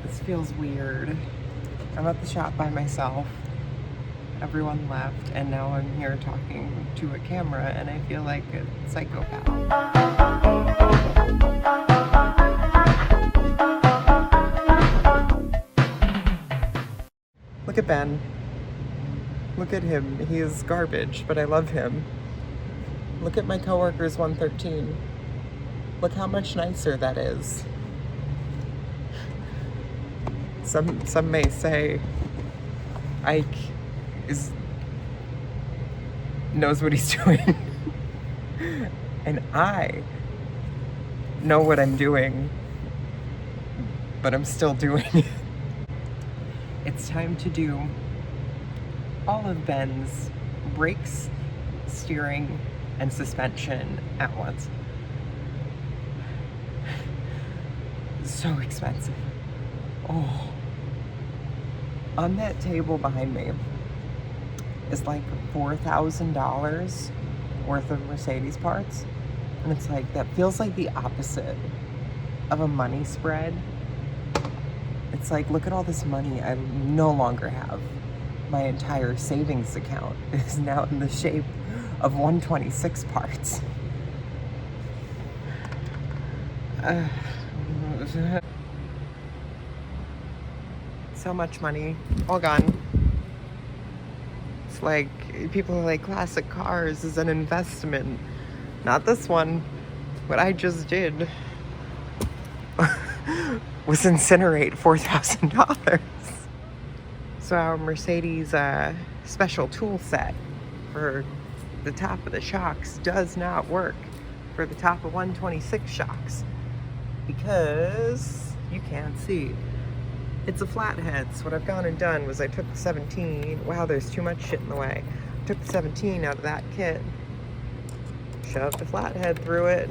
This feels weird. I'm at the shop by myself. Everyone left, and now I'm here talking to a camera, and I feel like a psychopath. Look at Ben. Look at him. He is garbage, but I love him. Look at my coworker's 113. Look how much nicer that is. Some may say Ike knows what he's doing. And I know what I'm doing, but I'm still doing it. It's time to do all of Ben's brakes, steering, and suspension at once. So expensive. Oh. On that table behind me is like $4,000 worth of Mercedes parts. And it's like, that feels like the opposite of a money spread. It's like, look at all this money I no longer have. My entire savings account is now in the shape of 126 parts. So much money, all gone. It's like, people are like, classic cars is an investment. Not this one. What I just did was incinerate $4,000. So our Mercedes special tool set for the top of the shocks does not work for the top of 126 shocks because you can't see. It's a flathead. So what I've gone and done was I took the 17. Wow, there's too much shit in the way. I took the 17 out of that kit, shoved the flathead through it,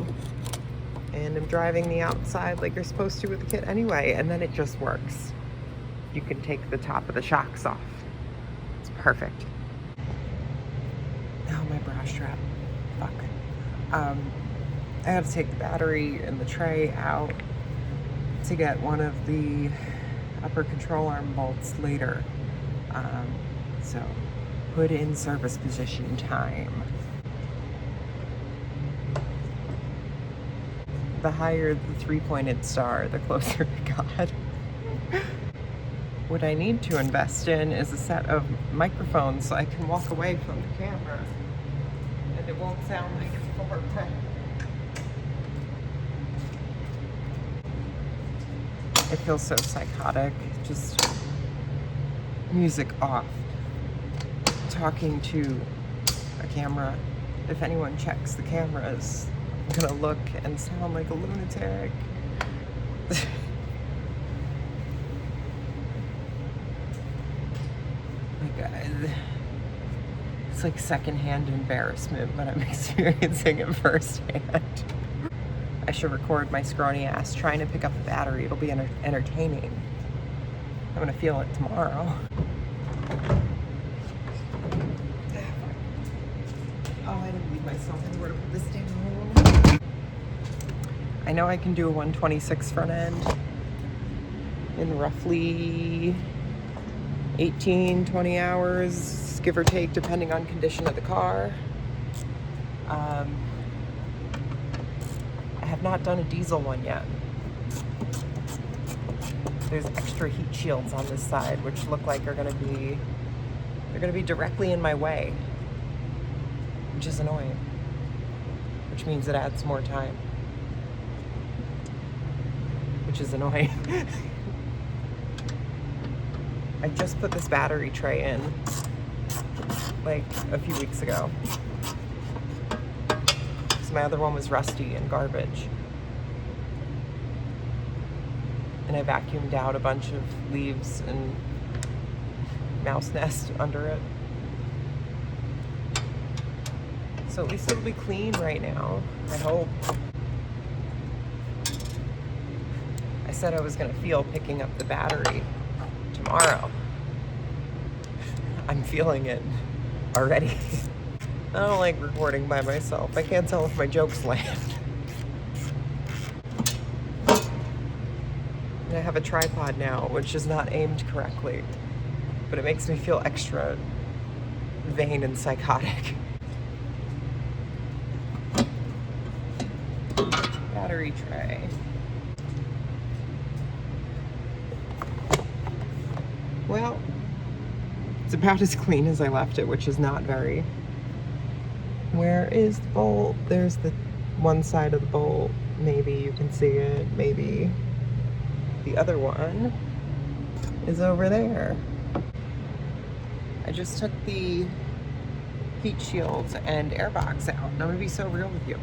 and I'm driving the outside like you're supposed to with the kit anyway, and then it just works. You can take the top of the shocks off. It's perfect. Oh, my bra strap. Fuck. I had to take the battery and the tray out to get one of the upper control arm bolts later. So put in service position time. The higher the three-pointed star, the closer it got. What I need to invest in is a set of microphones so I can walk away from the camera and it won't sound like a foreplay. It feels so psychotic, just music off, talking to a camera. If anyone checks the cameras, I'm gonna look and sound like a lunatic. It's like secondhand embarrassment, but I'm experiencing it firsthand. I should record my scrawny ass trying to pick up the battery. It'll be entertaining. I'm gonna feel it tomorrow. Oh, I didn't leave myself anywhere to put this down. I know I can do a 126 front end in roughly 18, 20 hours, give or take, depending on condition of the car. I have not done a diesel one yet. There's extra heat shields on this side, which look like they're gonna be directly in my way, which is annoying, which means it adds more time, which is annoying. I just put this battery tray in like a few weeks ago. So my other one was rusty and garbage. And I vacuumed out a bunch of leaves and mouse nest under it. So at least it'll be clean right now, I hope. I said I was gonna feel picking up the battery tomorrow. I'm feeling it already. I don't like recording by myself. I can't tell if my jokes land. I have a tripod now, which is not aimed correctly, but it makes me feel extra vain and psychotic. Battery tray. Well, it's about as clean as I left it, which is not very. Where is the bolt? There's the one side of the bolt. Maybe you can see it, maybe. The other one is over there. I just took the heat shields and airbox out. And I'm gonna be so real with you.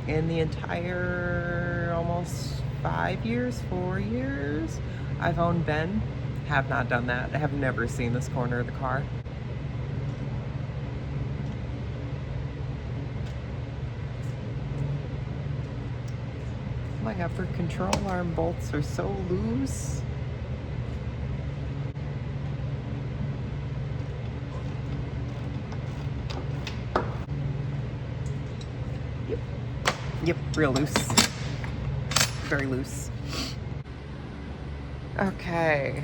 In the entire almost 4 years, I've owned Ben. Have not done that. I have never seen this corner of the car. My upper control arm bolts are so loose. Yep, real loose. Very loose. Okay.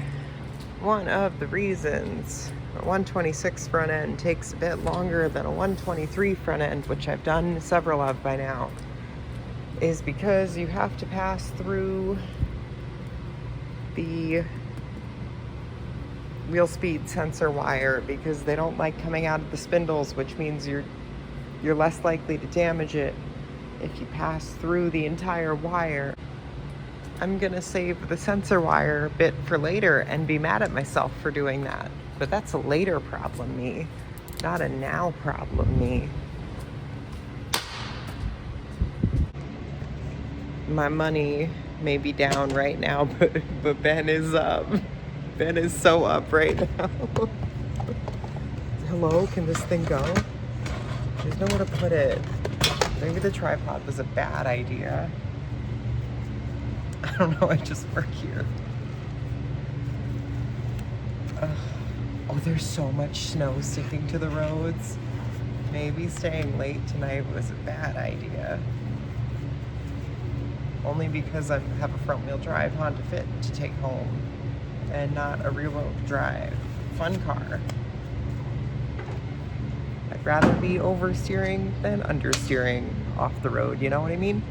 One of the reasons a 126 front end takes a bit longer than a 123 front end, which I've done several of by now, is because you have to pass through the wheel speed sensor wire because they don't like coming out of the spindles, which means you're less likely to damage it if you pass through the entire wire. I'm gonna save the sensor wire bit for later and be mad at myself for doing that. But that's a later problem me, not a now problem me. My money may be down right now, but Ben is up. Ben is so up right now. Hello, can this thing go? There's nowhere to put it. Maybe the tripod was a bad idea. I don't know, I just work here. Oh, there's so much snow sticking to the roads. Maybe staying late tonight was a bad idea. Only because I have a front wheel drive Honda Fit to take home and not a rear wheel drive fun car. I'd rather be oversteering than understeering off the road, you know what I mean?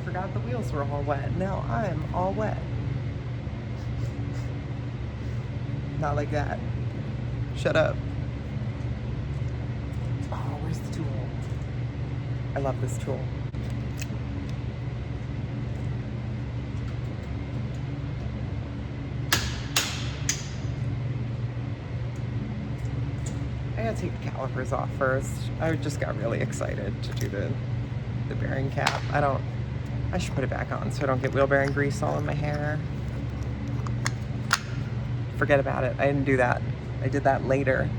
Forgot the wheels were all wet. Now I'm all wet. Not like that. Shut up. Oh, where's the tool? I love this tool. I gotta take the calipers off first. I just got really excited to do the bearing cap. I should put it back on so I don't get wheel bearing grease all in my hair. Forget about it. I didn't do that. I did that later.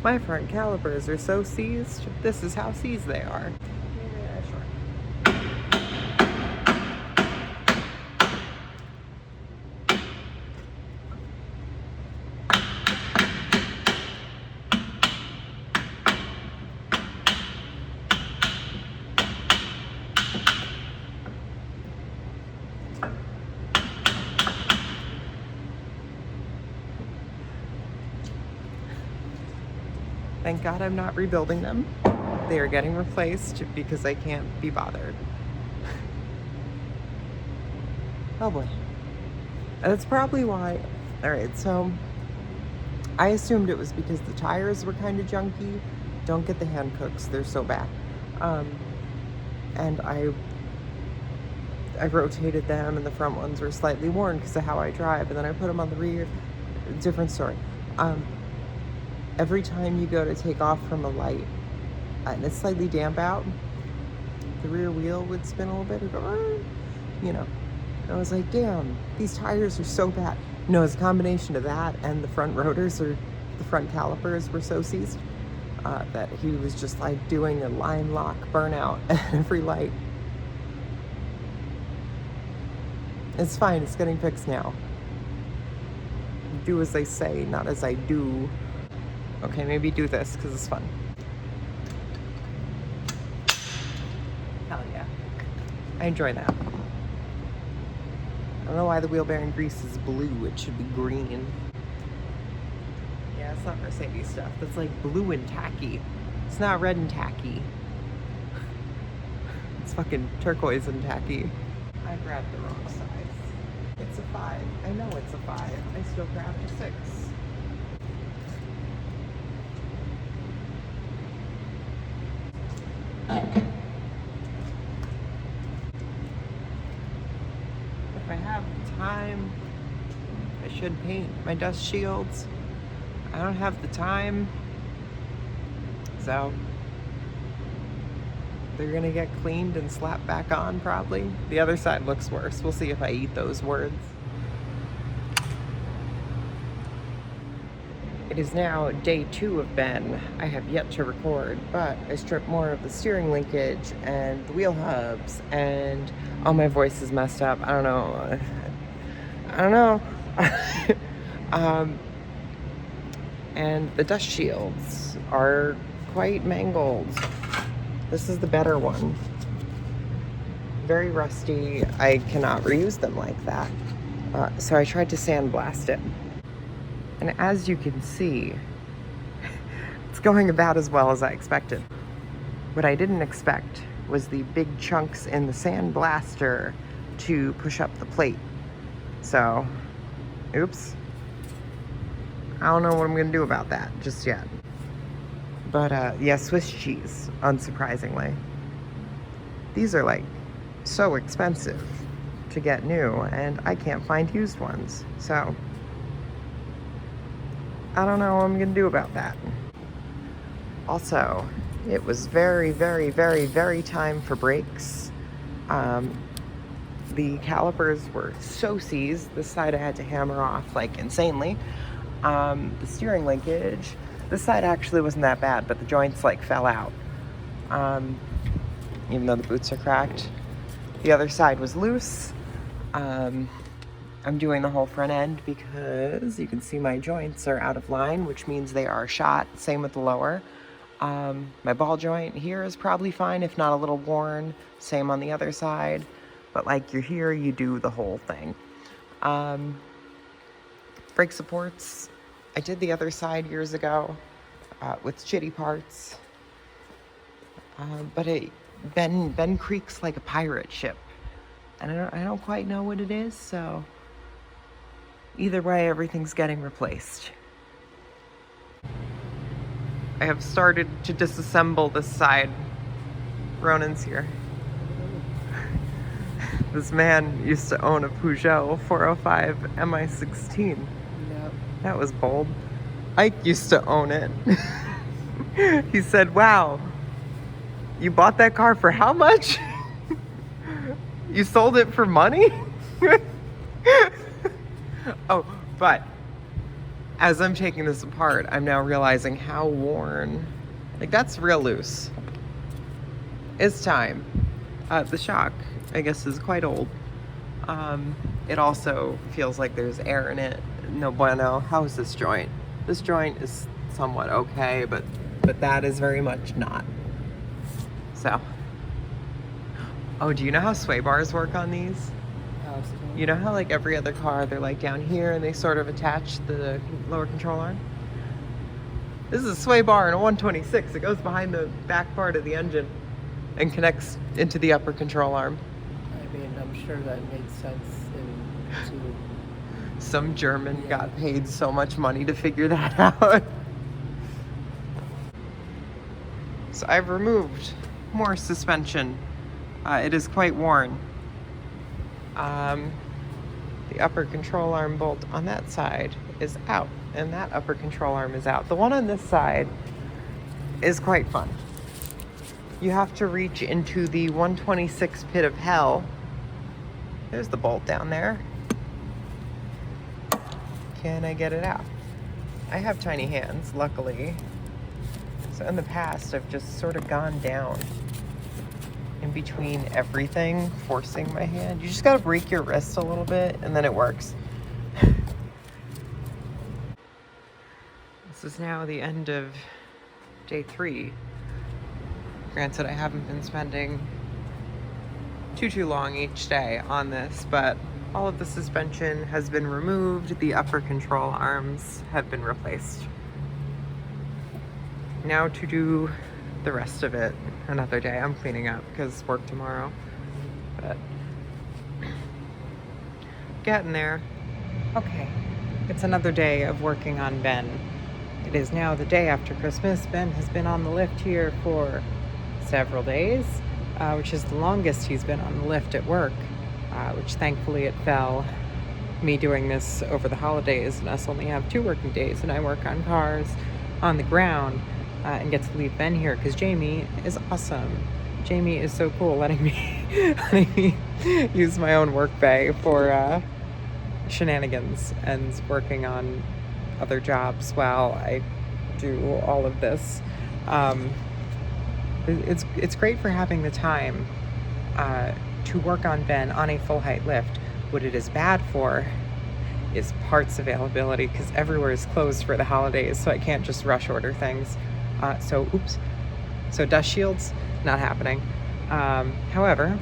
My front calipers are so seized. This is how seized they are. Yeah, sure. Thank God I'm not rebuilding them. They are getting replaced because I can't be bothered. Oh boy. That's probably why. Alright, so I assumed it was because the tires were kind of junky. Don't get the hand cooks, they're so bad. And I rotated them and the front ones were slightly worn because of how I drive, and then I put them on the rear. Different story. Every time you go to take off from a light and it's slightly damp out, the rear wheel would spin a little bit and go, you know. And I was like, damn, these tires are so bad. No, it's a combination of that and the front rotors, or the front calipers were so seized that he was just like doing a line lock burnout at every light. It's fine, it's getting fixed now. Do as I say, not as I do. Okay, maybe do this because it's fun. Hell yeah. I enjoy that. I don't know why the wheel bearing grease is blue. It should be green. Yeah, it's not Mercedes stuff. That's like blue and tacky. It's not red and tacky. It's fucking turquoise and tacky. I grabbed the wrong size. It's a 5. I know it's a 5. I still grabbed a 6. If I have time, I should paint my dust shields. I don't have the time, so they're gonna get cleaned and slapped back on probably. The other side looks worse. We'll see if I eat those words. It is now day 2 of Ben. I have yet to record, but I stripped more of the steering linkage and the wheel hubs, and oh, my voice is messed up. I don't know. And the dust shields are quite mangled. This is the better one. Very rusty. I cannot reuse them like that. So I tried to sandblast it. And as you can see, it's going about as well as I expected. What I didn't expect was the big chunks in the sandblaster to push up the plate. So, oops. I don't know what I'm gonna do about that just yet. But yeah, Swiss cheese, unsurprisingly. These are like so expensive to get new, and I can't find used ones. So, I don't know what I'm gonna do about that. Also, it was very, very, very, very time for brakes. The calipers were so seized. This side I had to hammer off like insanely. The steering linkage, this side actually wasn't that bad, but the joints like fell out. Even though the boots are cracked. The other side was loose. I'm doing the whole front end because you can see my joints are out of line, which means they are shot. Same with the lower. My ball joint here is probably fine, if not a little worn. Same on the other side. But like you're here, you do the whole thing. Brake supports, I did the other side years ago with shitty parts. But Ben creaks like a pirate ship. And I don't quite know what it is, so either way, everything's getting replaced. I have started to disassemble this side. Ronan's here. This man used to own a Peugeot 405 MI16. Yep. That was bold. Ike used to own it. He said, wow, you bought that car for how much? You sold it for money? Oh, but as I'm taking this apart, I'm now realizing how worn. Like, that's real loose. It's time. The shock, I guess, is quite old. It also feels like there's air in it. No bueno. How is this joint? This joint is somewhat okay, but that is very much not. So. Oh, do you know how sway bars work on these? You know how like every other car, they're like down here and they sort of attach the lower control arm? This is a sway bar in a 126. It goes behind the back part of the engine and connects into the upper control arm. I mean, I'm sure that made sense to... Some German got paid so much money to figure that out. So I've removed more suspension. It is quite worn. The upper control arm bolt on that side is out, and that upper control arm is out. The one on this side is quite fun. You have to reach into the 126 pit of hell. There's the bolt down there. can I get it out? I have tiny hands, luckily. So in the past, I've just sort of gone down in between everything, forcing my hand. You just gotta break your wrist a little bit, and then it works. This is now the end of day 3. Granted, I haven't been spending too long each day on this, but all of the suspension has been removed. The upper control arms have been replaced. Now to do the rest of it another day. I'm cleaning up because work tomorrow, but getting there. Okay, it's another day of working on Ben. It is now the day after Christmas. Ben has been on the lift here for several days, which is the longest he's been on the lift at work, which thankfully it fell. Me doing this over the holidays and us only have 2 working days, and I work on cars on the ground and get to leave Ben here because Jamie is awesome. Jamie is so cool letting me use my own work bay for shenanigans and working on other jobs while I do all of this. It's great for having the time to work on Ben on a full height lift. What it is bad for is parts availability because everywhere is closed for the holidays, so I can't just rush order things. So dust shields, not happening. However,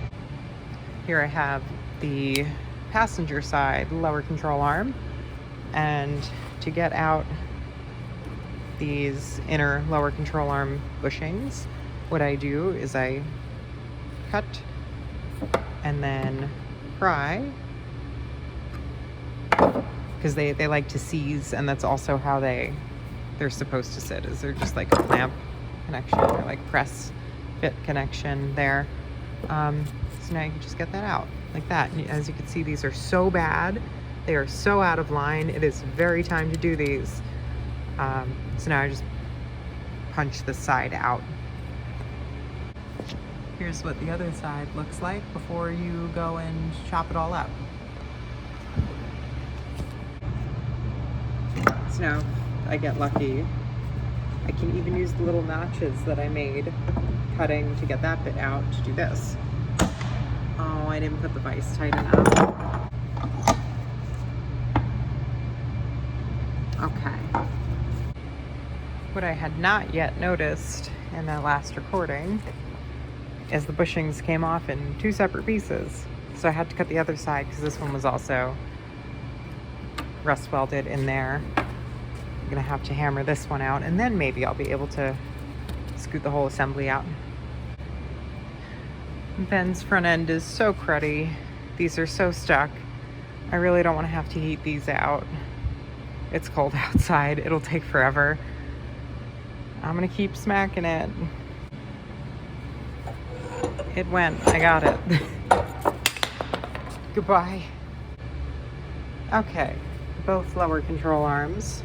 here I have the passenger side lower control arm, and to get out these inner lower control arm bushings, what I do is I cut and then pry, because they like to seize, and that's also how they're supposed to sit, is they're just like a clamp connection or like press fit connection there. So now you can just get that out like that. And as you can see, these are so bad. They are so out of line. It is very time to do these. So now I just punch the side out. Here's what the other side looks like before you go and chop it all up. So now I get lucky. I can even use the little notches that I made cutting to get that bit out to do this. Oh, I didn't put the vise tight enough. Okay. What I had not yet noticed in that last recording is the bushings came off in 2 separate pieces. So I had to cut the other side because this one was also rust welded in there. I'm gonna have to hammer this one out, and then maybe I'll be able to scoot the whole assembly out. Ben's front end is so cruddy. These are so stuck. I really don't want to have to heat these out. It's cold outside. It'll take forever. I'm gonna keep smacking it. It went. I got it. Goodbye. Okay, both lower control arms.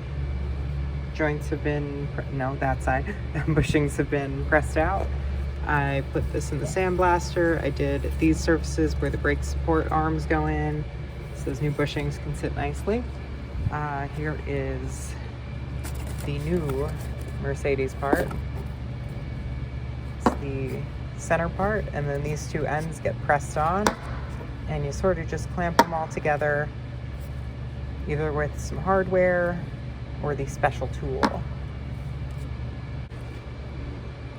Joints have been, no, that side. Bushings have been pressed out. I put this in the sandblaster. I did these surfaces where the brake support arms go in, so those new bushings can sit nicely. Here is the new Mercedes part. It's the center part, and then these 2 ends get pressed on, and you sort of just clamp them all together, either with some hardware or the special tool.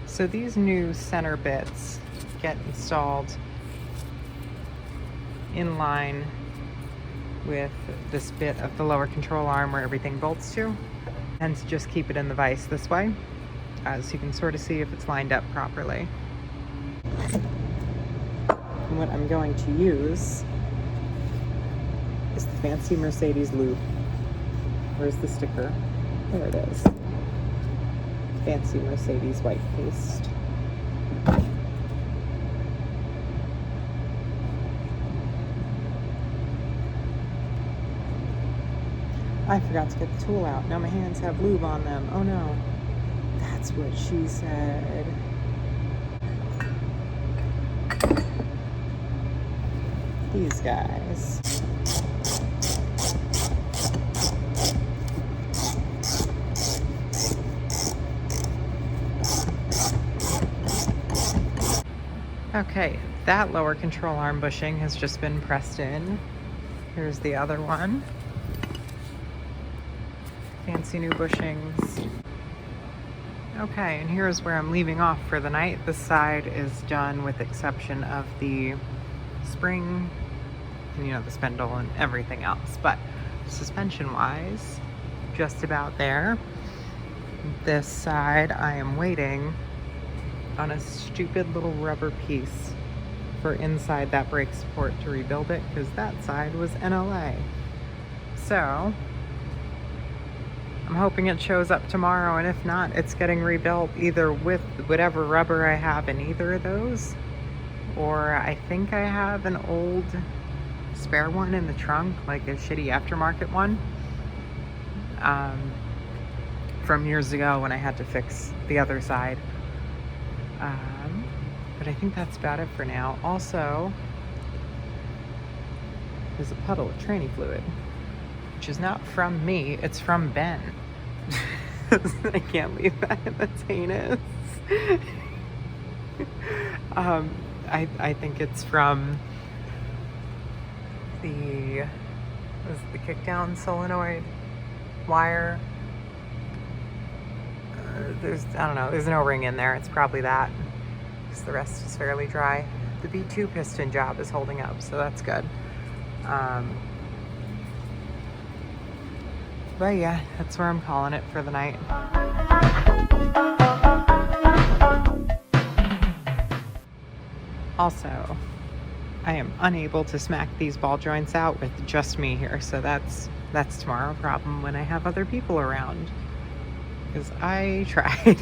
So these new center bits get installed in line with this bit of the lower control arm where everything bolts to, and to just keep it in the vise this way, so you can sort of see if it's lined up properly. And what I'm going to use is the fancy Mercedes lube. Where's the sticker? There it is. Fancy Mercedes white paste. I forgot to get the tool out. Now my hands have lube on them. Oh no. That's what she said. These guys. Okay, that lower control arm bushing has just been pressed in. Here's the other one. Fancy new bushings. Okay, and here's where I'm leaving off for the night. This side is done with the exception of the spring, you know, the spindle and everything else. But suspension-wise, just about there. This side, I am waiting on a stupid little rubber piece for inside that brake support to rebuild it, because that side was NLA. So I'm hoping it shows up tomorrow, and if not, it's getting rebuilt either with whatever rubber I have in either of those, or I think I have an old spare one in the trunk, like a shitty aftermarket one, from years ago when I had to fix the other side. But I think that's about it for now. Also, there's a puddle of tranny fluid, which is not from me, it's from Ben. I can't leave that, that's heinous. I think it's from the kickdown solenoid wire. I don't know, there's no ring in there, it's probably that, because the rest is fairly dry. The B2 piston job is holding up, so that's good. But yeah, that's where I'm calling it for the night. Also, I am unable to smack these ball joints out with just me here, so that's tomorrow problem when I have other people around. Because I tried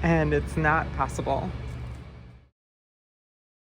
and it's not possible.